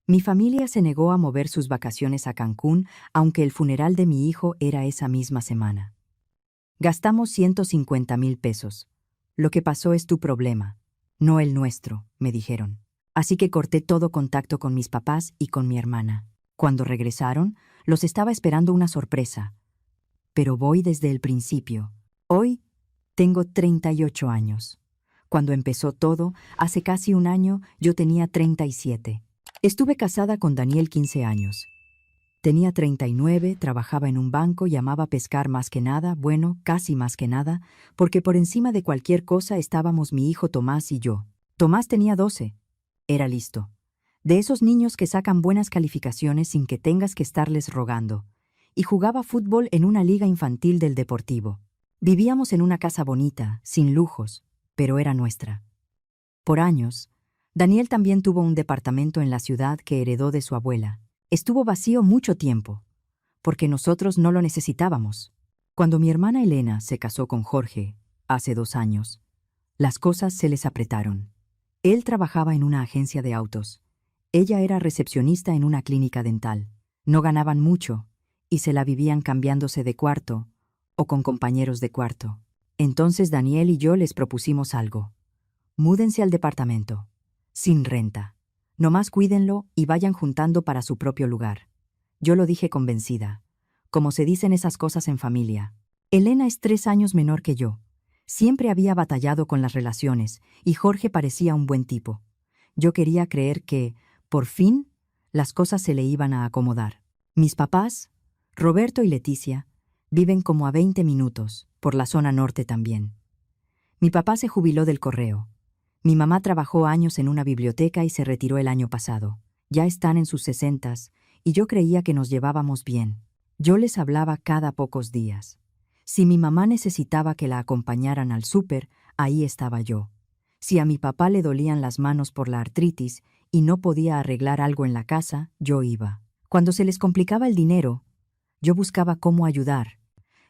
Mi familia se negó a mover sus vacaciones a Cancún, aunque el funeral de mi hijo era esa misma semana. Gastamos 150,000 pesos. Lo que pasó es tu problema, no el nuestro, me dijeron. Así que corté todo contacto con mis papás y con mi hermana. Cuando regresaron, los estaba esperando una sorpresa. Pero voy desde el principio. Hoy tengo 38 años. Cuando empezó todo, hace casi un año, yo tenía 37. Estuve casada con Daniel 15 años. Tenía 39, trabajaba en un banco y amaba pescar más que nada, bueno, casi más que nada, porque por encima de cualquier cosa estábamos mi hijo Tomás y yo. Tomás tenía 12. Era listo. De esos niños que sacan buenas calificaciones sin que tengas que estarles rogando. Y jugaba fútbol en una liga infantil del Deportivo. Vivíamos en una casa bonita, sin lujos, pero era nuestra. Por años, Daniel también tuvo un departamento en la ciudad que heredó de su abuela. Estuvo vacío mucho tiempo, porque nosotros no lo necesitábamos. Cuando mi hermana Elena se casó con Jorge, hace 2 años, las cosas se les apretaron. Él trabajaba en una agencia de autos. Ella era recepcionista en una clínica dental. No ganaban mucho y se la vivían cambiándose de cuarto o con compañeros de cuarto. Entonces Daniel y yo les propusimos algo. Múdense al departamento, sin renta. Nomás cuídenlo y vayan juntando para su propio lugar. Yo lo dije convencida. Como se dicen esas cosas en familia. Elena es 3 años menor que yo. Siempre había batallado con las relaciones y Jorge parecía un buen tipo. Yo quería creer que, por fin, las cosas se le iban a acomodar. Mis papás, Roberto y Leticia, viven como a 20 minutos, por la zona norte también. Mi papá se jubiló del correo. Mi mamá trabajó años en una biblioteca y se retiró el año pasado. Ya están en sus 60s y yo creía que nos llevábamos bien. Yo les hablaba cada pocos días. Si mi mamá necesitaba que la acompañaran al súper, ahí estaba yo. Si a mi papá le dolían las manos por la artritis y no podía arreglar algo en la casa, yo iba. Cuando se les complicaba el dinero, yo buscaba cómo ayudar.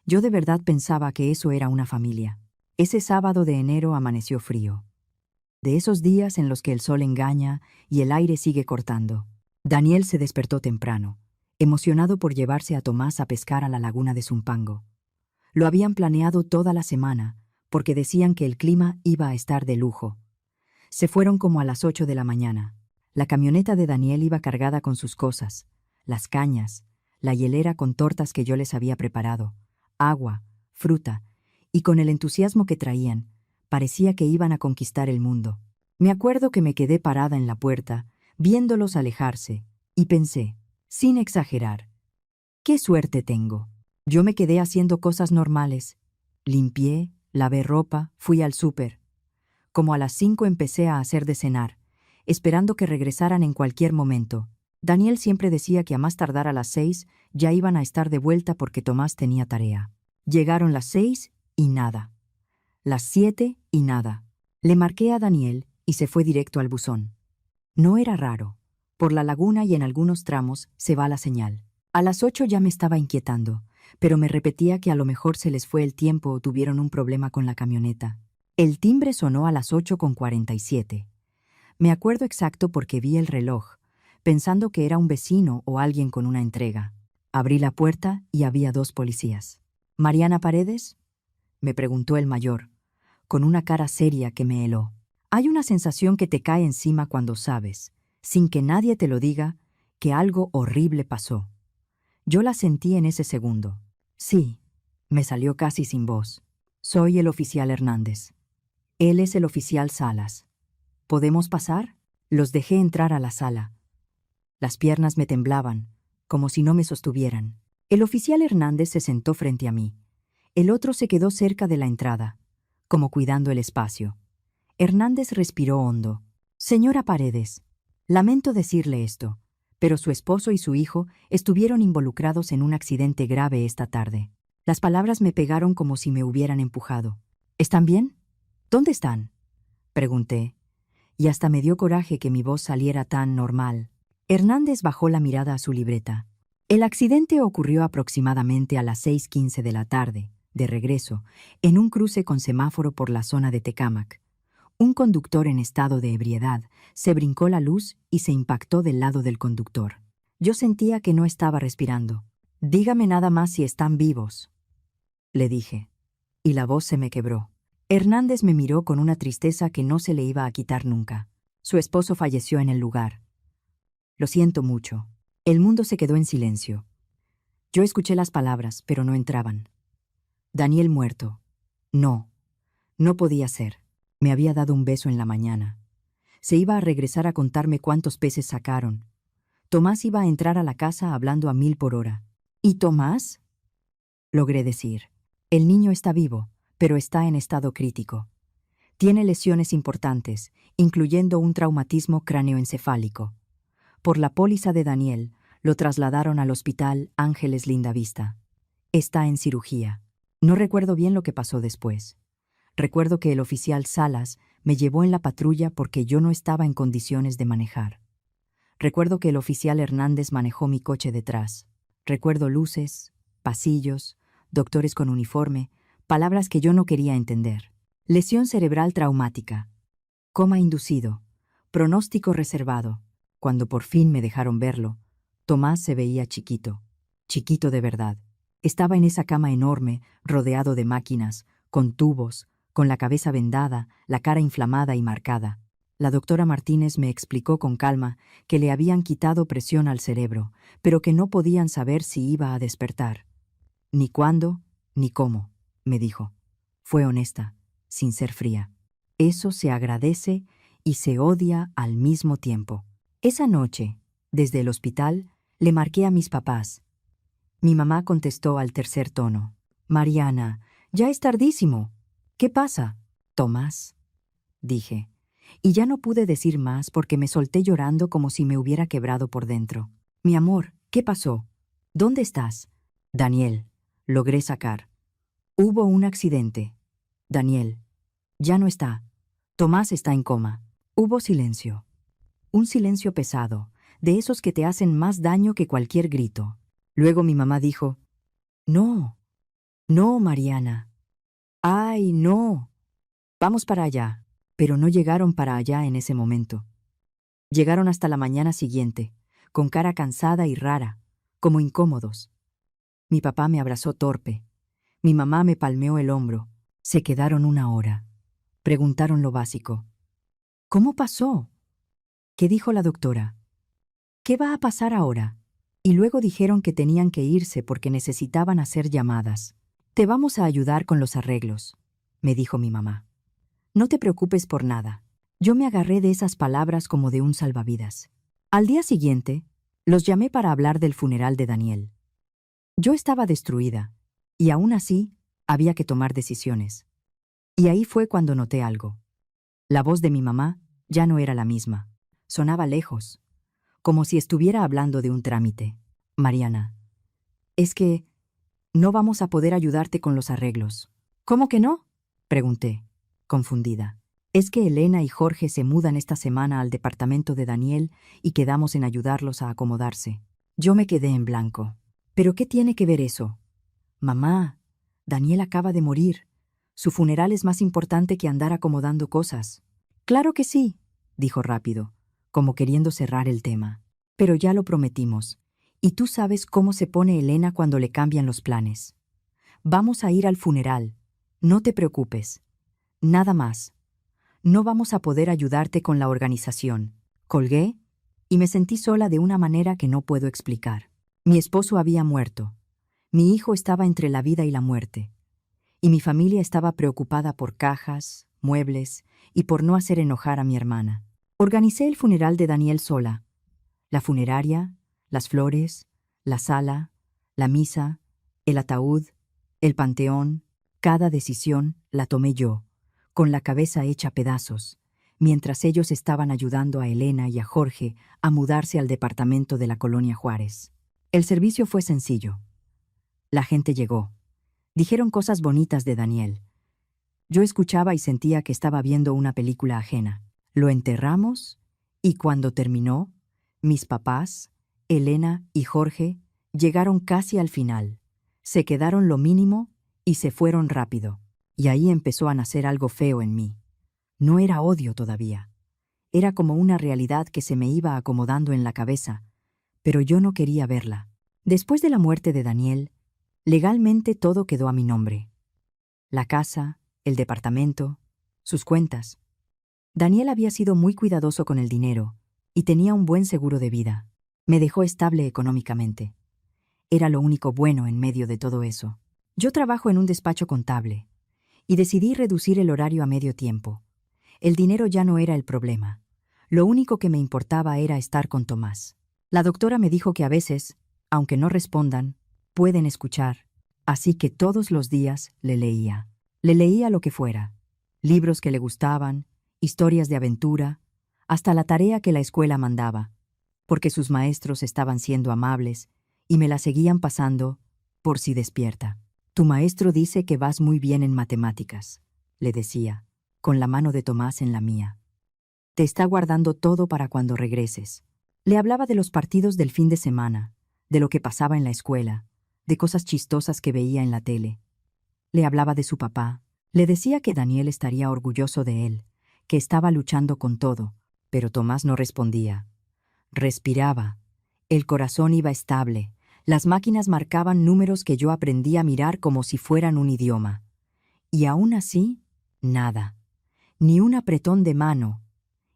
Yo de verdad pensaba que eso era una familia. Ese sábado de enero amaneció frío. De esos días en los que el sol engaña y el aire sigue cortando. Daniel se despertó temprano, emocionado por llevarse a Tomás a pescar a la laguna de Zumpango. Lo habían planeado toda la semana, porque decían que el clima iba a estar de lujo. Se fueron como a las 8 de la mañana. La camioneta de Daniel iba cargada con sus cosas, las cañas, la hielera con tortas que yo les había preparado, agua, fruta, y con el entusiasmo que traían, parecía que iban a conquistar el mundo. Me acuerdo que me quedé parada en la puerta, viéndolos alejarse, y pensé, sin exagerar, ¿qué suerte tengo? Yo me quedé haciendo cosas normales. Limpié, lavé ropa, fui al súper. Como a las 5 empecé a hacer de cenar, esperando que regresaran en cualquier momento. Daniel siempre decía que a más tardar a las 6 ya iban a estar de vuelta porque Tomás tenía tarea. Llegaron las 6 y nada. Las 7 y nada. Le marqué a Daniel y se fue directo al buzón. No era raro. Por la laguna y en algunos tramos se va la señal. A las 8 ya me estaba inquietando, pero me repetía que a lo mejor se les fue el tiempo o tuvieron un problema con la camioneta. El timbre sonó a las 8:47. Me acuerdo exacto porque vi el reloj, pensando que era un vecino o alguien con una entrega. Abrí la puerta y había 2 policías. ¿Mariana Paredes?, me preguntó el mayor, con una cara seria que me heló. Hay una sensación que te cae encima cuando sabes, sin que nadie te lo diga, que algo horrible pasó. Yo la sentí en ese segundo. Sí, me salió casi sin voz. Soy el oficial Hernández. Él es el oficial Salas. ¿Podemos pasar? Los dejé entrar a la sala. Las piernas me temblaban, como si no me sostuvieran. El oficial Hernández se sentó frente a mí. El otro se quedó cerca de la entrada, como cuidando el espacio. Hernández respiró hondo. Señora Paredes, lamento decirle esto, pero su esposo y su hijo estuvieron involucrados en un accidente grave esta tarde. Las palabras me pegaron como si me hubieran empujado. ¿Están bien? ¿Dónde están?, pregunté, y hasta me dio coraje que mi voz saliera tan normal. Hernández bajó la mirada a su libreta. El accidente ocurrió aproximadamente a las 6:15 de la tarde, de regreso, en un cruce con semáforo por la zona de Tecámac. Un conductor en estado de ebriedad se brincó la luz y se impactó del lado del conductor. Yo sentía que no estaba respirando. «Dígame nada más si están vivos», le dije, y la voz se me quebró. Hernández me miró con una tristeza que no se le iba a quitar nunca. Su esposo falleció en el lugar. Lo siento mucho. El mundo se quedó en silencio. Yo escuché las palabras, pero no entraban. Daniel muerto. No, no podía ser. Me había dado un beso en la mañana. Se iba a regresar a contarme cuántos peces sacaron. Tomás iba a entrar a la casa hablando a 1000 por hora. ¿Y Tomás? Logré decir. El niño está vivo, pero está en estado crítico. Tiene lesiones importantes, incluyendo un traumatismo cráneoencefálico. Por la póliza de Daniel, lo trasladaron al Hospital Ángeles Lindavista. Está en cirugía. No recuerdo bien lo que pasó después. Recuerdo que el oficial Salas me llevó en la patrulla porque yo no estaba en condiciones de manejar. Recuerdo que el oficial Hernández manejó mi coche detrás. Recuerdo luces, pasillos, doctores con uniforme, palabras que yo no quería entender. Lesión cerebral traumática, coma inducido, pronóstico reservado. Cuando por fin me dejaron verlo, Tomás se veía chiquito, chiquito de verdad. Estaba en esa cama enorme, rodeado de máquinas, con tubos, con la cabeza vendada, la cara inflamada y marcada. La doctora Martínez me explicó con calma que le habían quitado presión al cerebro, pero que no podían saber si iba a despertar. Ni cuándo, ni cómo, me dijo. Fue honesta, sin ser fría. Eso se agradece y se odia al mismo tiempo. Esa noche, desde el hospital, le marqué a mis papás. Mi mamá contestó al tercer tono. «Mariana, ya es tardísimo. ¿Qué pasa?» «Tomás», dije. Y ya no pude decir más porque me solté llorando como si me hubiera quebrado por dentro. «Mi amor, ¿qué pasó? ¿Dónde estás?» «Daniel», logré sacar. «Hubo un accidente. Daniel, ya no está. Tomás está en coma». Hubo silencio. Un silencio pesado, de esos que te hacen más daño que cualquier grito. Luego mi mamá dijo, «No, no, Mariana. ¡Ay, no! Vamos para allá». Pero no llegaron para allá en ese momento. Llegaron hasta la mañana siguiente, con cara cansada y rara, como incómodos. Mi papá me abrazó torpe. Mi mamá me palmeó el hombro. Se quedaron 1 hora. Preguntaron lo básico. «¿Cómo pasó?» «¿Qué dijo la doctora?» «¿Qué va a pasar ahora?» Y luego dijeron que tenían que irse porque necesitaban hacer llamadas. «Te vamos a ayudar con los arreglos», me dijo mi mamá. «No te preocupes por nada». Yo me agarré de esas palabras como de un salvavidas. Al día siguiente, los llamé para hablar del funeral de Daniel. Yo estaba destruida, y aún así había que tomar decisiones. Y ahí fue cuando noté algo. La voz de mi mamá ya no era la misma. Sonaba lejos, como si estuviera hablando de un trámite. «Mariana, es que no vamos a poder ayudarte con los arreglos». «¿Cómo que no?», pregunté, confundida. «Es que Elena y Jorge se mudan esta semana al departamento de Daniel y quedamos en ayudarlos a acomodarse». Yo me quedé en blanco. «¿Pero qué tiene que ver eso?» «Mamá, Daniel acaba de morir. Su funeral es más importante que andar acomodando cosas». «Claro que sí», dijo rápido, como queriendo cerrar el tema. «Pero ya lo prometimos, y tú sabes cómo se pone Elena cuando le cambian los planes. Vamos a ir al funeral, no te preocupes. Nada más. No vamos a poder ayudarte con la organización». Colgué y me sentí sola de una manera que no puedo explicar. Mi esposo había muerto. Mi hijo estaba entre la vida y la muerte. Y mi familia estaba preocupada por cajas, muebles y por no hacer enojar a mi hermana. Organicé el funeral de Daniel sola. La funeraria, las flores, la sala, la misa, el ataúd, el panteón. Cada decisión la tomé yo, con la cabeza hecha pedazos, mientras ellos estaban ayudando a Elena y a Jorge a mudarse al departamento de la Colonia Juárez. El servicio fue sencillo. La gente llegó. Dijeron cosas bonitas de Daniel. Yo escuchaba y sentía que estaba viendo una película ajena. Lo enterramos y cuando terminó, mis papás, Elena y Jorge, llegaron casi al final. Se quedaron lo mínimo y se fueron rápido. Y ahí empezó a nacer algo feo en mí. No era odio todavía. Era como una realidad que se me iba acomodando en la cabeza, pero yo no quería verla. Después de la muerte de Daniel, legalmente todo quedó a mi nombre. La casa, el departamento, sus cuentas. Daniel había sido muy cuidadoso con el dinero y tenía un buen seguro de vida. Me dejó estable económicamente. Era lo único bueno en medio de todo eso. Yo trabajo en un despacho contable y decidí reducir el horario a medio tiempo. El dinero ya no era el problema. Lo único que me importaba era estar con Tomás. La doctora me dijo que a veces, aunque no respondan, pueden escuchar. Así que todos los días le leía. Le leía lo que fuera. Libros que le gustaban, historias de aventura, hasta la tarea que la escuela mandaba, porque sus maestros estaban siendo amables y me la seguían pasando por si despierta. Tu maestro dice que vas muy bien en matemáticas, le decía, con la mano de Tomás en la mía. Te está guardando todo para cuando regreses. Le hablaba de los partidos del fin de semana, de lo que pasaba en la escuela, de cosas chistosas que veía en la tele. Le hablaba de su papá. Le decía que Daniel estaría orgulloso de él, que estaba luchando con todo, pero Tomás no respondía. Respiraba. El corazón iba estable. Las máquinas marcaban números que yo aprendí a mirar como si fueran un idioma. Y aún así, nada. Ni un apretón de mano,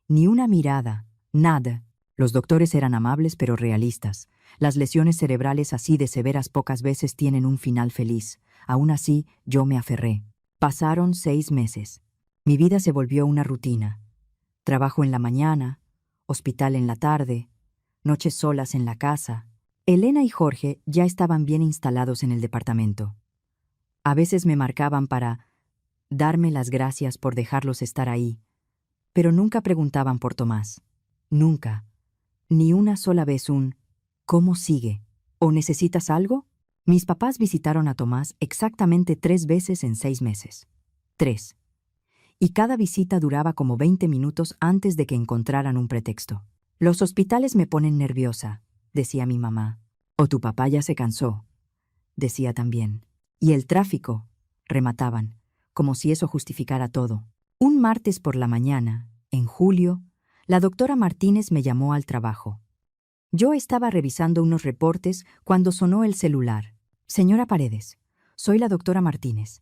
ni una mirada, nada. Los doctores eran amables pero realistas. Las lesiones cerebrales así de severas pocas veces tienen un final feliz. Aún así, yo me aferré. Pasaron 6 meses. Mi vida se volvió una rutina. Trabajo en la mañana, hospital en la tarde, noches solas en la casa. Elena y Jorge ya estaban bien instalados en el departamento. A veces me marcaban para darme las gracias por dejarlos estar ahí, pero nunca preguntaban por Tomás. Nunca. Ni una sola vez un ¿cómo sigue? ¿O necesitas algo? Mis papás visitaron a Tomás exactamente 3 veces en 6 meses. 3. Y cada visita duraba como 20 minutos antes de que encontraran un pretexto. Los hospitales me ponen nerviosa, decía mi mamá. O tu papá ya se cansó, decía también. Y el tráfico, remataban, como si eso justificara todo. Un martes por la mañana, en julio, la doctora Martínez me llamó al trabajo. Yo estaba revisando unos reportes cuando sonó el celular. Señora Paredes, soy la doctora Martínez.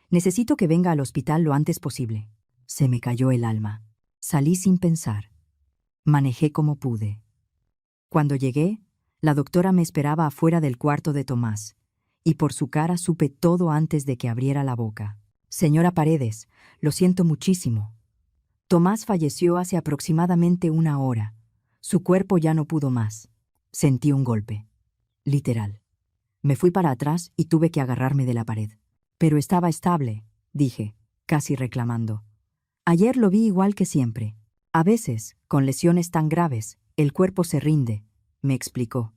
Necesito que venga al hospital lo antes posible. Se me cayó el alma. Salí sin pensar. Manejé como pude. Cuando llegué, la doctora me esperaba afuera del cuarto de Tomás, y por su cara supe todo antes de que abriera la boca. Señora Paredes, lo siento muchísimo. Tomás falleció hace aproximadamente 1 hora. Su cuerpo ya no pudo más. Sentí un golpe. Literal. Me fui para atrás y tuve que agarrarme de la pared. Pero estaba estable, dije, casi reclamando. Ayer lo vi igual que siempre. A veces, con lesiones tan graves, el cuerpo se rinde, me explicó,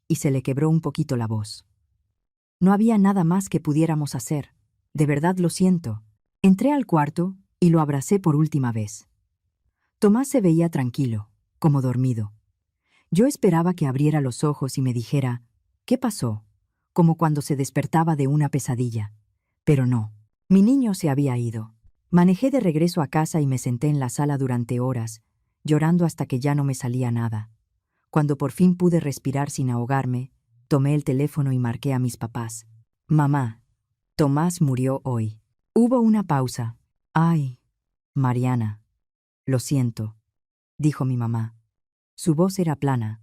y se le quebró un poquito la voz. No había nada más que pudiéramos hacer. De verdad lo siento. Entré al cuarto y lo abracé por última vez. Tomás se veía tranquilo, como dormido. Yo esperaba que abriera los ojos y me dijera, ¿qué pasó? Como cuando se despertaba de una pesadilla. Pero no, mi niño se había ido. Manejé de regreso a casa y me senté en la sala durante horas, llorando hasta que ya no me salía nada. Cuando por fin pude respirar sin ahogarme, tomé el teléfono y marqué a mis papás. Mamá, Tomás murió hoy. Hubo una pausa. Ay, Mariana, lo siento, dijo mi mamá. Su voz era plana,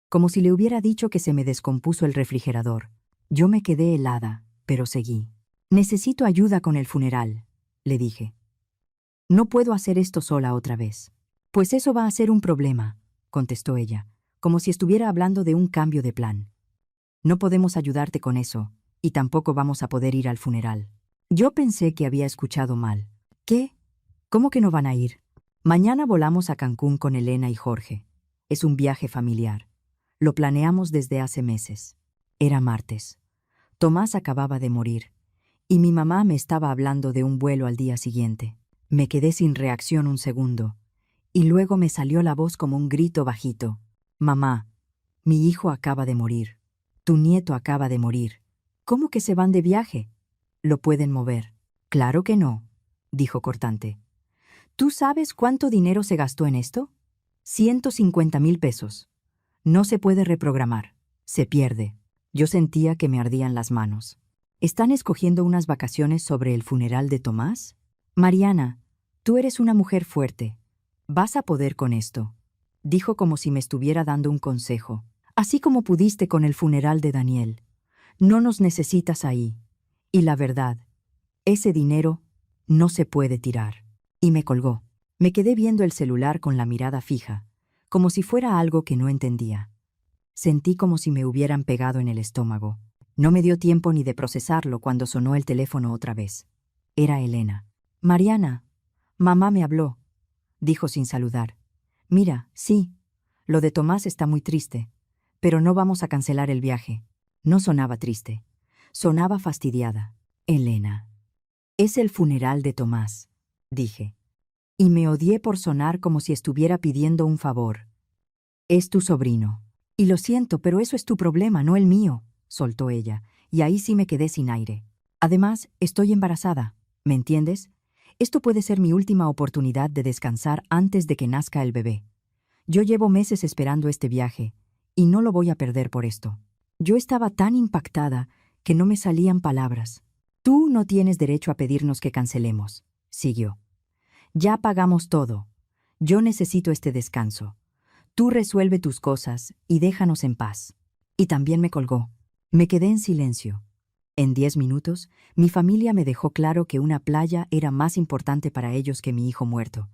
como si le hubiera dicho que se me descompuso el refrigerador. Yo me quedé helada, pero seguí. Necesito ayuda con el funeral, le dije. No puedo hacer esto sola otra vez. Pues eso va a ser un problema, contestó ella, como si estuviera hablando de un cambio de plan. No podemos ayudarte con eso, y tampoco vamos a poder ir al funeral. Yo pensé que había escuchado mal. ¿Qué? ¿Cómo que no van a ir? Mañana volamos a Cancún con Elena y Jorge. Es un viaje familiar. Lo planeamos desde hace meses. Era martes. Tomás acababa de morir, y mi mamá me estaba hablando de un vuelo al día siguiente. Me quedé sin reacción un segundo, y luego me salió la voz como un grito bajito. Mamá, mi hijo acaba de morir. Tu nieto acaba de morir. ¿Cómo que se van de viaje? ¿Lo pueden mover? Claro que no, dijo cortante. ¿Tú sabes cuánto dinero se gastó en esto? 150,000 pesos. No se puede reprogramar. Se pierde. Yo sentía que me ardían las manos. ¿Están escogiendo unas vacaciones sobre el funeral de Tomás? Mariana, tú eres una mujer fuerte. Vas a poder con esto, dijo como si me estuviera dando un consejo. Así como pudiste con el funeral de Daniel. No nos necesitas ahí. Y la verdad, ese dinero no se puede tirar. Y me colgó. Me quedé viendo el celular con la mirada fija, como si fuera algo que no entendía. Sentí como si me hubieran pegado en el estómago. No me dio tiempo ni de procesarlo cuando sonó el teléfono otra vez. Era Elena. Mariana, mamá me habló, dijo sin saludar. Mira, sí, lo de Tomás está muy triste, pero no vamos a cancelar el viaje. No sonaba triste, sonaba fastidiada. Elena. Es el funeral de Tomás, dije. Y me odié por sonar como si estuviera pidiendo un favor. Es tu sobrino. Y lo siento, pero eso es tu problema, no el mío, soltó ella, y ahí sí me quedé sin aire. Además, estoy embarazada, ¿me entiendes? Esto puede ser mi última oportunidad de descansar antes de que nazca el bebé. Yo llevo meses esperando este viaje, y no lo voy a perder por esto. Yo estaba tan impactada que no me salían palabras. Tú no tienes derecho a pedirnos que cancelemos, siguió. Ya pagamos todo. Yo necesito este descanso. Tú resuelve tus cosas y déjanos en paz. Y también me colgó. Me quedé en silencio. En 10 minutos, mi familia me dejó claro que una playa era más importante para ellos que mi hijo muerto,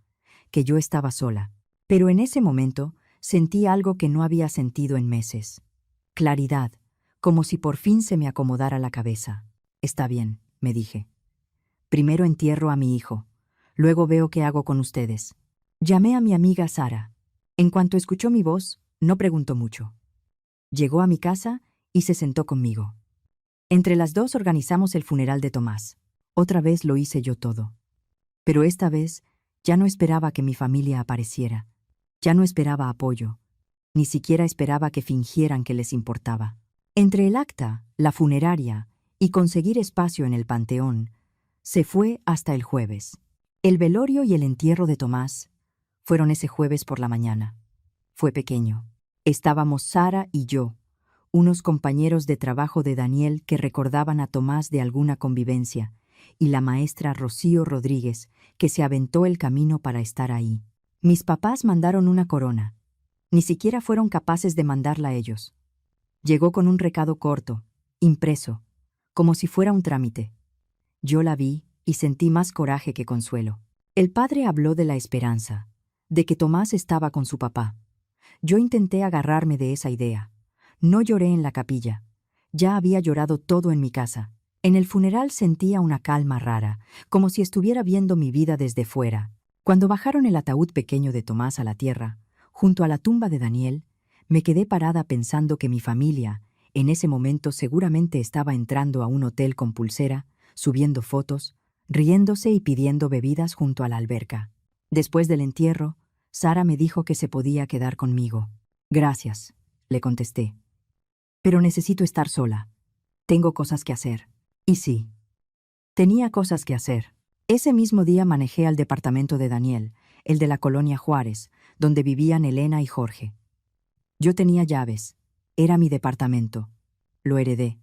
que yo estaba sola. Pero en ese momento sentí algo que no había sentido en meses. Claridad, como si por fin se me acomodara la cabeza. Está bien, me dije. Primero entierro a mi hijo. Luego veo qué hago con ustedes. Llamé a mi amiga Sara. En cuanto escuchó mi voz, no preguntó mucho. Llegó a mi casa y se sentó conmigo. Entre las dos organizamos el funeral de Tomás. Otra vez lo hice yo todo. Pero esta vez ya no esperaba que mi familia apareciera. Ya no esperaba apoyo. Ni siquiera esperaba que fingieran que les importaba. Entre el acta, la funeraria y conseguir espacio en el panteón, se fue hasta el jueves. El velorio y el entierro de Tomás fueron ese jueves por la mañana. Fue pequeño. Estábamos Sara y yo, unos compañeros de trabajo de Daniel que recordaban a Tomás de alguna convivencia, y la maestra Rocío Rodríguez, que se aventó el camino para estar ahí. Mis papás mandaron una corona. Ni siquiera fueron capaces de mandarla ellos. Llegó con un recado corto, impreso, como si fuera un trámite. Yo la vi y sentí más coraje que consuelo. El padre habló de la esperanza, de que Tomás estaba con su papá. Yo intenté agarrarme de esa idea. No lloré en la capilla. Ya había llorado todo en mi casa. En el funeral sentía una calma rara, como si estuviera viendo mi vida desde fuera. Cuando bajaron el ataúd pequeño de Tomás a la tierra, junto a la tumba de Daniel, me quedé parada pensando que mi familia, en ese momento seguramente estaba entrando a un hotel con pulsera, subiendo fotos, riéndose y pidiendo bebidas junto a la alberca. Después del entierro, Sara me dijo que se podía quedar conmigo. Gracias, le contesté. Pero necesito estar sola. Tengo cosas que hacer. Y sí, tenía cosas que hacer. Ese mismo día manejé al departamento de Daniel, el de la colonia Juárez, donde vivían Elena y Jorge. Yo tenía llaves. Era mi departamento. Lo heredé.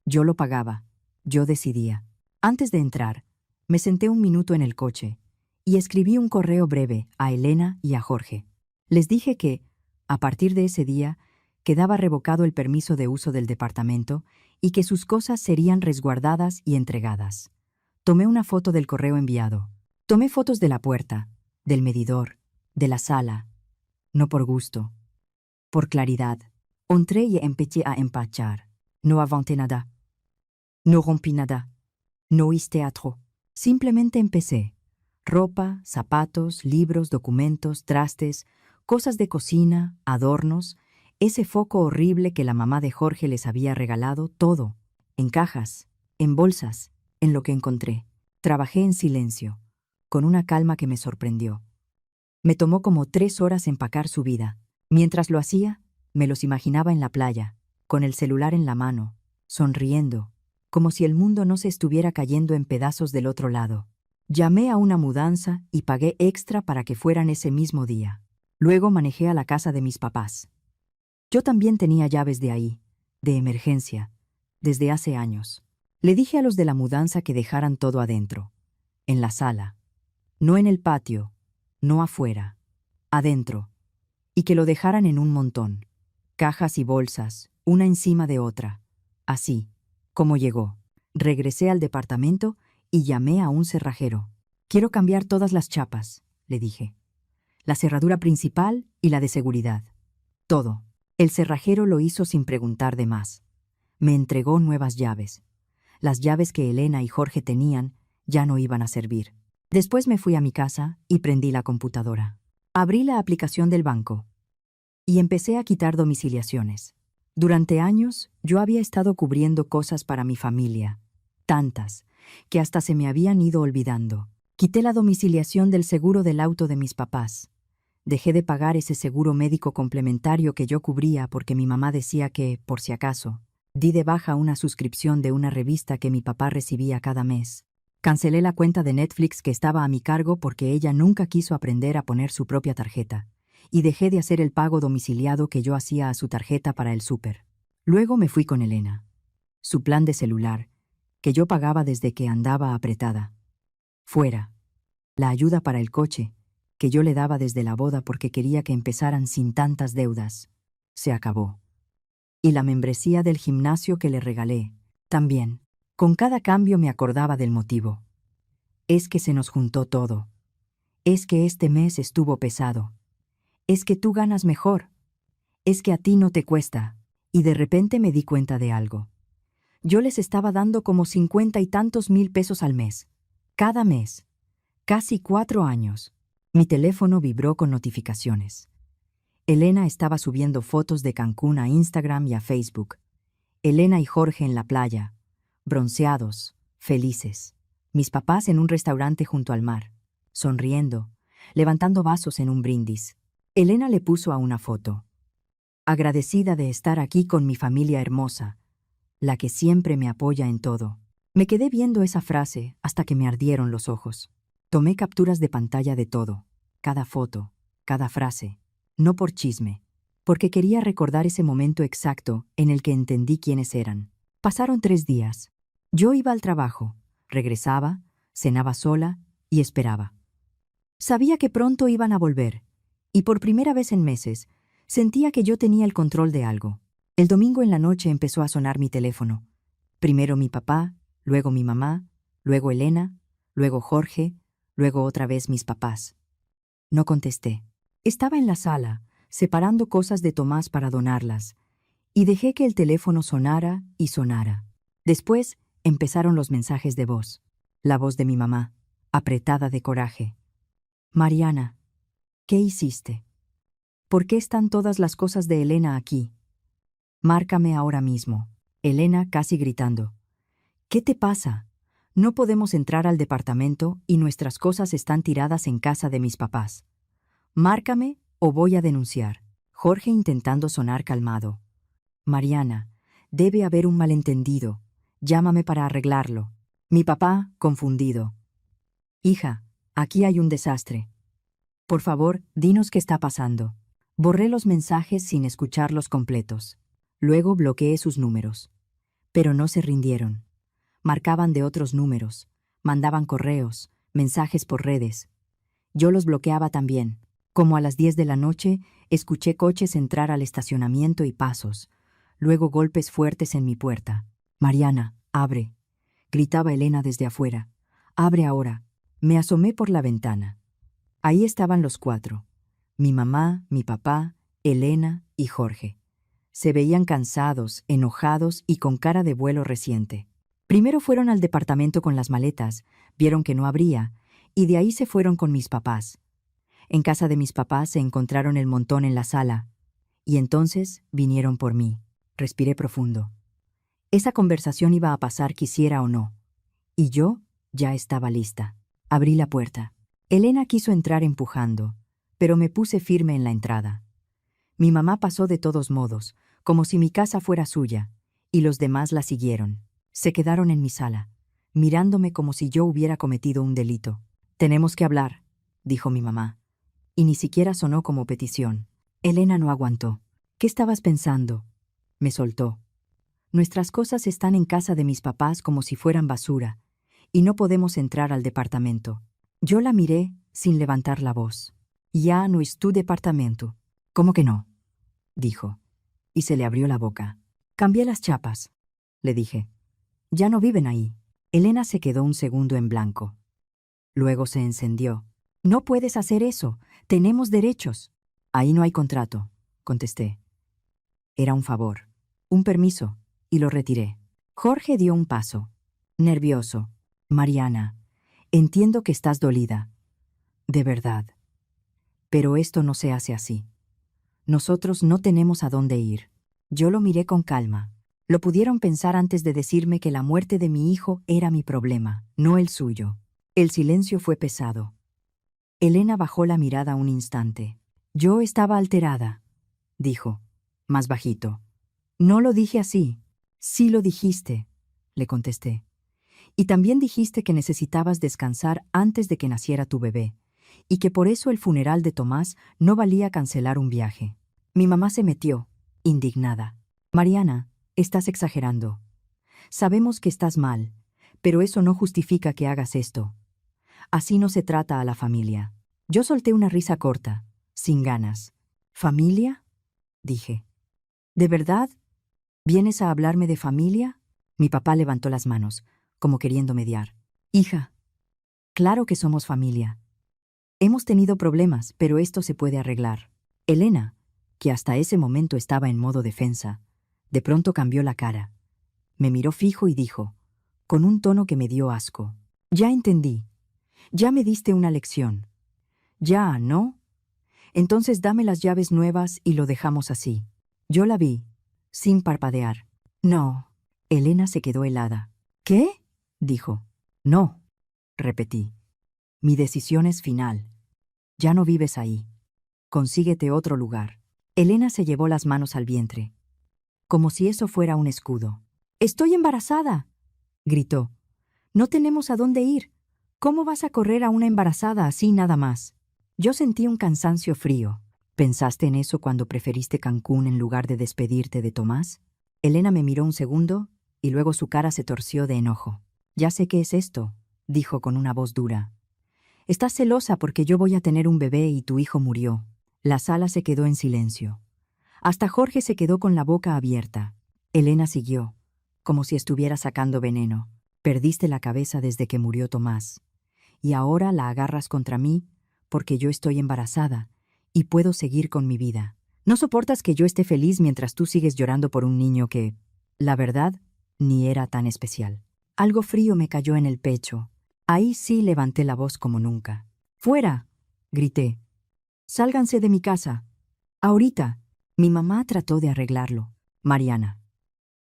Yo lo pagaba. Yo decidía. Antes de entrar, me senté un minuto en el coche y escribí un correo breve a Elena y a Jorge. Les dije que, a partir de ese día, quedaba revocado el permiso de uso del departamento y que sus cosas serían resguardadas y entregadas. Tomé una foto del correo enviado. Tomé fotos de la puerta, del medidor, de la sala. No por gusto, por claridad. Entré y empecé a empachar. No avanté nada. No rompí nada. No hice teatro. Simplemente empecé. Ropa, zapatos, libros, documentos, trastes, cosas de cocina, adornos, ese foco horrible que la mamá de Jorge les había regalado, todo, en cajas, en bolsas, en lo que encontré. Trabajé en silencio, con una calma que me sorprendió. Me tomó como 3 horas empacar su vida. Mientras lo hacía, me los imaginaba en la playa, con el celular en la mano, sonriendo, como si el mundo no se estuviera cayendo en pedazos del otro lado. Llamé a una mudanza y pagué extra para que fueran ese mismo día. Luego manejé a la casa de mis papás. Yo también tenía llaves de ahí, de emergencia, desde hace años. Le dije a los de la mudanza que dejaran todo adentro, en la sala, no en el patio, no afuera, adentro, y que lo dejaran en un montón, cajas y bolsas, una encima de otra, así, como llegó. Regresé al departamento y llamé a un cerrajero. Quiero cambiar todas las chapas, le dije. La cerradura principal y la de seguridad. Todo. El cerrajero lo hizo sin preguntar de más. Me entregó nuevas llaves. Las llaves que Elena y Jorge tenían ya no iban a servir. Después me fui a mi casa y prendí la computadora. Abrí la aplicación del banco y empecé a quitar domiciliaciones. Durante años yo había estado cubriendo cosas para mi familia, tantas, que hasta se me habían ido olvidando. Quité la domiciliación del seguro del auto de mis papás. Dejé de pagar ese seguro médico complementario que yo cubría porque mi mamá decía que, por si acaso, di de baja una suscripción de una revista que mi papá recibía cada mes. Cancelé la cuenta de Netflix que estaba a mi cargo porque ella nunca quiso aprender a poner su propia tarjeta, y dejé de hacer el pago domiciliado que yo hacía a su tarjeta para el súper. Luego me fui con Elena. Su plan de celular, que yo pagaba desde que andaba apretada. Fuera. La ayuda para el coche, que yo le daba desde la boda porque quería que empezaran sin tantas deudas. Se acabó. Y la membresía del gimnasio que le regalé, también. Con cada cambio me acordaba del motivo. Es que se nos juntó todo. Es que este mes estuvo pesado. Es que tú ganas mejor. Es que a ti no te cuesta. Y de repente me di cuenta de algo. Yo les estaba dando como 50 y tantos mil pesos al mes. Cada mes. Casi 4 años. Mi teléfono vibró con notificaciones. Elena estaba subiendo fotos de Cancún a Instagram y a Facebook. Elena y Jorge en la playa, bronceados, felices. Mis papás en un restaurante junto al mar, sonriendo, levantando vasos en un brindis. Elena le puso a una foto. Agradecida de estar aquí con mi familia hermosa, la que siempre me apoya en todo. Me quedé viendo esa frase hasta que me ardieron los ojos. Tomé capturas de pantalla de todo, cada foto, cada frase, no por chisme, porque quería recordar ese momento exacto en el que entendí quiénes eran. Pasaron 3 días. Yo iba al trabajo, regresaba, cenaba sola y esperaba. Sabía que pronto iban a volver, y por primera vez en meses, sentía que yo tenía el control de algo. El domingo en la noche empezó a sonar mi teléfono. Primero mi papá, luego mi mamá, luego Elena, luego Jorge, luego otra vez mis papás. No contesté. Estaba en la sala, separando cosas de Tomás para donarlas, y dejé que el teléfono sonara y sonara. Después empezaron los mensajes de voz. La voz de mi mamá, apretada de coraje. Mariana, ¿qué hiciste? ¿Por qué están todas las cosas de Elena aquí? Márcame ahora mismo. Elena casi gritando. ¿Qué te pasa? No podemos entrar al departamento y nuestras cosas están tiradas en casa de mis papás. Márcame o voy a denunciar. Jorge intentando sonar calmado. Mariana, debe haber un malentendido. Llámame para arreglarlo. Mi papá, confundido. Hija, aquí hay un desastre. Por favor, dinos qué está pasando. Borré los mensajes sin escucharlos completos. Luego bloqueé sus números. Pero no se rindieron. Marcaban de otros números, mandaban correos, mensajes por redes. Yo los bloqueaba también. Como a las 10 de la noche, escuché coches entrar al estacionamiento y pasos. Luego golpes fuertes en mi puerta. Mariana, abre. Gritaba Elena desde afuera. Abre ahora. Me asomé por la ventana. Ahí estaban los 4. Mi mamá, mi papá, Elena y Jorge. Se veían cansados, enojados y con cara de vuelo reciente. Primero fueron al departamento con las maletas, vieron que no abría, y de ahí se fueron con mis papás. En casa de mis papás se encontraron el montón en la sala, y entonces vinieron por mí. Respiré profundo. Esa conversación iba a pasar quisiera o no, y yo ya estaba lista. Abrí la puerta. Elena quiso entrar empujando, pero me puse firme en la entrada. Mi mamá pasó de todos modos, como si mi casa fuera suya, y los demás la siguieron. Se quedaron en mi sala. mirándome como si yo hubiera cometido un delito. «Tenemos que hablar», dijo mi mamá, y ni siquiera sonó como petición. Elena no aguantó. «¿Qué estabas pensando?», me soltó. «Nuestras cosas están en casa de mis papás como si fueran basura, y no podemos entrar al departamento». Yo la miré sin levantar la voz. «Ya no es tu departamento». «¿Cómo que no?», dijo, y se le abrió la boca. «Cambié las chapas», le dije. «Ya no viven ahí». Elena se quedó un segundo en blanco. Luego se encendió. «No puedes hacer eso. Tenemos derechos». «Ahí no hay contrato», contesté. Era un favor, un permiso, y lo retiré. Jorge dio un paso. Nervioso. «Mariana, entiendo que estás dolida. De verdad. Pero esto no se hace así. Nosotros no tenemos a dónde ir». Yo lo miré con calma. Lo pudieron pensar antes de decirme que la muerte de mi hijo era mi problema, no el suyo. El silencio fue pesado. Elena bajó la mirada un instante. «Yo estaba alterada», dijo, más bajito. «No lo dije así». «Sí lo dijiste», le contesté. «Y también dijiste que necesitabas descansar antes de que naciera tu bebé, y que por eso el funeral de Tomás no valía cancelar un viaje». Mi mamá se metió, indignada. «Mariana, estás exagerando. Sabemos que estás mal, pero eso no justifica que hagas esto. Así no se trata a la familia». Yo solté una risa corta, sin ganas. «¿Familia?», dije. «¿De verdad? ¿Vienes a hablarme de familia?». Mi papá levantó las manos, como queriendo mediar. «Hija, claro que somos familia. Hemos tenido problemas, pero esto se puede arreglar». Elena, que hasta ese momento estaba en modo defensa, de pronto cambió la cara. Me miró fijo y dijo, con un tono que me dio asco: «Ya entendí. Ya me diste una lección. Ya, ¿no? Entonces dame las llaves nuevas y lo dejamos así». Yo la vi, sin parpadear. «No». Elena se quedó helada. «¿Qué?», dijo. «No», repetí. «Mi decisión es final. Ya no vives ahí. Consíguete otro lugar». Elena se llevó las manos al vientre, como si eso fuera un escudo. «Estoy embarazada», gritó. «No tenemos a dónde ir. ¿Cómo vas a correr a una embarazada así nada más?». Yo sentí un cansancio frío. «¿Pensaste en eso cuando preferiste Cancún en lugar de despedirte de Tomás?». Elena me miró un segundo y luego su cara se torció de enojo. «Ya sé qué es esto», dijo con una voz dura. «Estás celosa porque yo voy a tener un bebé y tu hijo murió». La sala se quedó en silencio. Hasta Jorge se quedó con la boca abierta. Elena siguió, como si estuviera sacando veneno. «Perdiste la cabeza desde que murió Tomás. Y ahora la agarras contra mí porque yo estoy embarazada y puedo seguir con mi vida. No soportas que yo esté feliz mientras tú sigues llorando por un niño que, la verdad, ni era tan especial». Algo frío me cayó en el pecho. Ahí sí levanté la voz como nunca. «¡Fuera!», grité. «Sálganse de mi casa. Ahorita». Mi mamá trató de arreglarlo. «Mariana,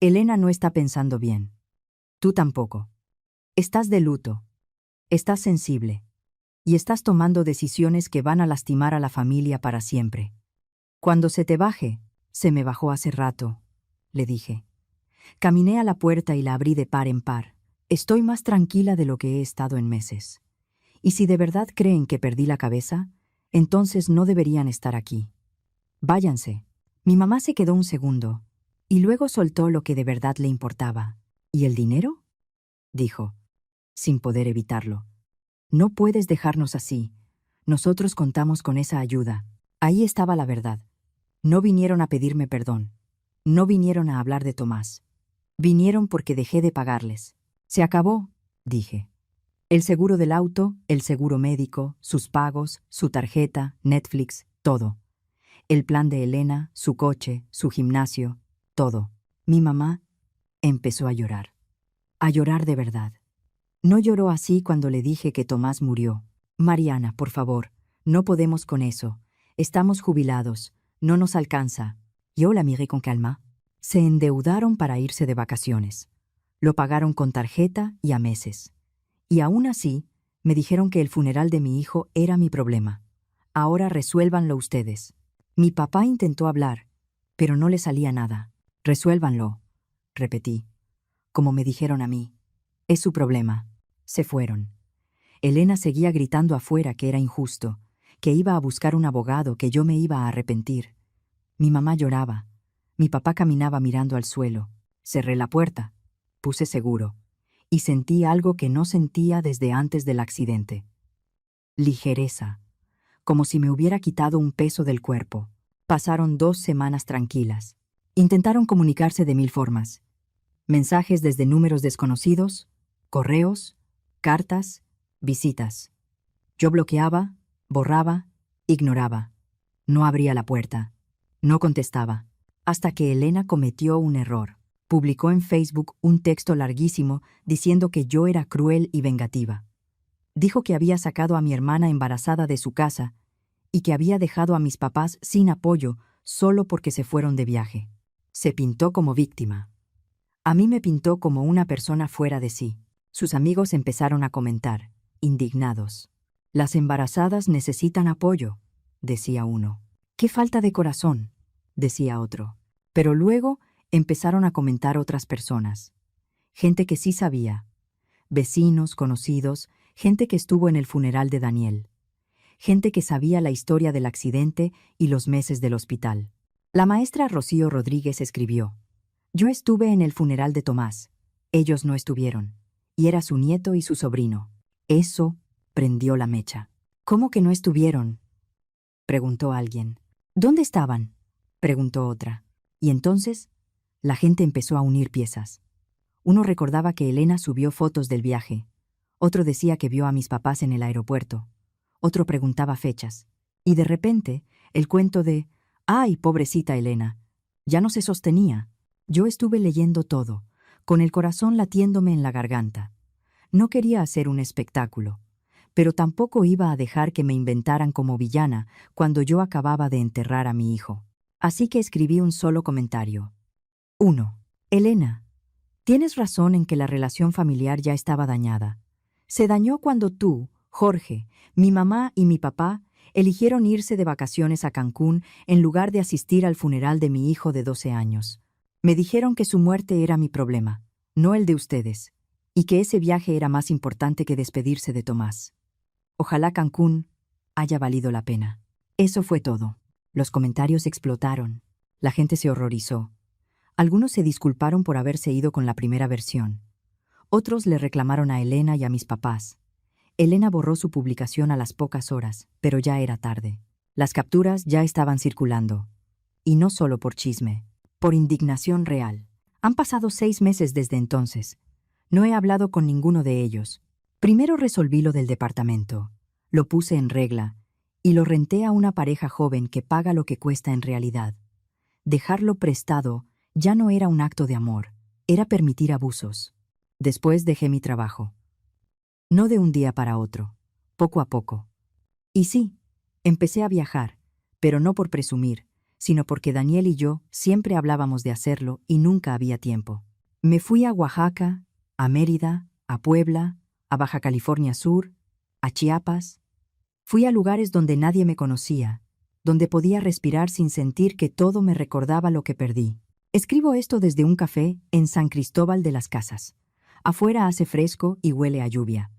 Elena no está pensando bien. Tú tampoco. Estás de luto. Estás sensible. Y estás tomando decisiones que van a lastimar a la familia para siempre. Cuando se te baje». «Se me bajó hace rato», le dije. Caminé a la puerta y la abrí de par en par. «Estoy más tranquila de lo que he estado en meses. Y si de verdad creen que perdí la cabeza, entonces no deberían estar aquí. Váyanse». Mi mamá se quedó un segundo, y luego soltó lo que de verdad le importaba. «¿Y el dinero?», dijo, sin poder evitarlo. «No puedes dejarnos así. Nosotros contamos con esa ayuda». Ahí estaba la verdad. No vinieron a pedirme perdón. No vinieron a hablar de Tomás. Vinieron porque dejé de pagarles. «Se acabó», dije. «El seguro del auto, el seguro médico, sus pagos, su tarjeta, Netflix, todo. El plan de Elena, su coche, su gimnasio, todo». Mi mamá empezó a llorar. A llorar de verdad. No lloró así cuando le dije que Tomás murió. «Mariana, por favor, no podemos con eso. Estamos jubilados. No nos alcanza». Yo la miré con calma. Se endeudaron para irse de vacaciones. Lo pagaron con tarjeta y a meses. Y aún así, me dijeron que el funeral de mi hijo era mi problema. «Ahora resuélvanlo ustedes». Mi papá intentó hablar, pero no le salía nada. «Resuélvanlo», repetí, como me dijeron a mí. Es su problema. Se fueron. Elena seguía gritando afuera que era injusto, que iba a buscar un abogado, que yo me iba a arrepentir. Mi mamá lloraba. Mi papá caminaba mirando al suelo. Cerré la puerta. Puse seguro. Y sentí algo que no sentía desde antes del accidente. Ligereza. Como si me hubiera quitado un peso del cuerpo. Pasaron 2 semanas tranquilas. Intentaron comunicarse de 1000 formas. Mensajes desde números desconocidos, correos, cartas, visitas. Yo bloqueaba, borraba, ignoraba. No abría la puerta. No contestaba. Hasta que Elena cometió un error. Publicó en Facebook un texto larguísimo diciendo que yo era cruel y vengativa. Dijo que había sacado a mi hermana embarazada de su casa y que había dejado a mis papás sin apoyo solo porque se fueron de viaje. Se pintó como víctima. A mí me pintó como una persona fuera de sí. Sus amigos empezaron a comentar, indignados. Las embarazadas necesitan apoyo, decía uno. ¡Qué falta de corazón!, decía otro. Pero luego empezaron a comentar otras personas. Gente que sí sabía. Vecinos, conocidos, gente que estuvo en el funeral de Daniel. Gente que sabía la historia del accidente y los meses del hospital. La maestra Rocío Rodríguez escribió: yo estuve en el funeral de Tomás. Ellos no estuvieron. Y era su nieto y su sobrino. Eso prendió la mecha. ¿Cómo que no estuvieron?, preguntó alguien. ¿Dónde estaban?, preguntó otra. Y entonces, la gente empezó a unir piezas. Uno recordaba que Elena subió fotos del viaje. Otro decía que vio a mis papás en el aeropuerto. Otro preguntaba fechas. Y de repente, el cuento de «¡Ay, pobrecita Elena!» ya no se sostenía. Yo estuve leyendo todo, con el corazón latiéndome en la garganta. No quería hacer un espectáculo, pero tampoco iba a dejar que me inventaran como villana cuando yo acababa de enterrar a mi hijo. Así que escribí un solo comentario. 1. Elena, tienes razón en que la relación familiar ya estaba dañada. Se dañó cuando tú, Jorge, mi mamá y mi papá eligieron irse de vacaciones a Cancún en lugar de asistir al funeral de mi hijo de 12 años. Me dijeron que su muerte era mi problema, no el de ustedes, y que ese viaje era más importante que despedirse de Tomás. Ojalá Cancún haya valido la pena. Eso fue todo. Los comentarios explotaron. La gente se horrorizó. Algunos se disculparon por haberse ido con la primera versión. Otros le reclamaron a Elena y a mis papás. Elena borró su publicación a las pocas horas, pero ya era tarde. Las capturas ya estaban circulando. Y no solo por chisme, por indignación real. Han pasado 6 meses desde entonces. No he hablado con ninguno de ellos. Primero resolví lo del departamento. Lo puse en regla y lo renté a una pareja joven que paga lo que cuesta en realidad. Dejarlo prestado ya no era un acto de amor, era permitir abusos. Después dejé mi trabajo. No de un día para otro, poco a poco. Y sí, empecé a viajar, pero no por presumir, sino porque Daniel y yo siempre hablábamos de hacerlo y nunca había tiempo. Me fui a Oaxaca, a Mérida, a Puebla, a Baja California Sur, a Chiapas. Fui a lugares donde nadie me conocía, donde podía respirar sin sentir que todo me recordaba lo que perdí. Escribo esto desde un café en San Cristóbal de las Casas. Afuera hace fresco y huele a lluvia.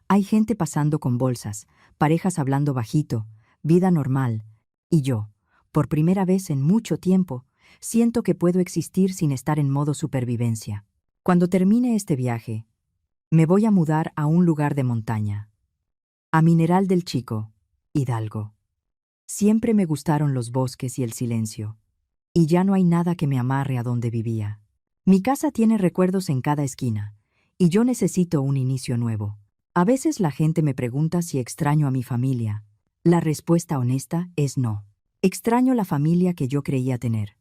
Hay gente pasando con bolsas, parejas hablando bajito, vida normal. Y yo, por primera vez en mucho tiempo, siento que puedo existir sin estar en modo supervivencia. Cuando termine este viaje, me voy a mudar a un lugar de montaña. A Mineral del Chico, Hidalgo. Siempre me gustaron los bosques y el silencio. Y ya no hay nada que me amarre a donde vivía. Mi casa tiene recuerdos en cada esquina, y yo necesito un inicio nuevo. A veces la gente me pregunta si extraño a mi familia. La respuesta honesta es no. Extraño la familia que yo creía tener,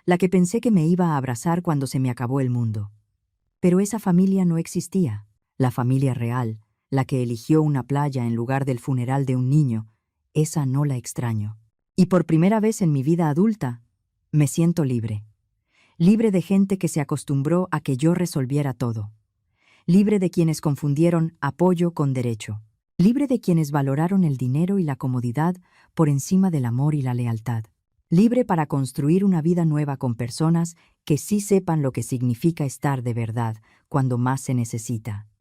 la que pensé que me iba a abrazar cuando se me acabó el mundo. Pero esa familia no existía. La familia real, la que eligió una playa en lugar del funeral de un niño, esa no la extraño. Y por primera vez en mi vida adulta, me siento libre. Libre de gente que se acostumbró a que yo resolviera todo. Libre de quienes confundieron apoyo con derecho. Libre de quienes valoraron el dinero y la comodidad por encima del amor y la lealtad. Libre para construir una vida nueva con personas que sí sepan lo que significa estar de verdad cuando más se necesita.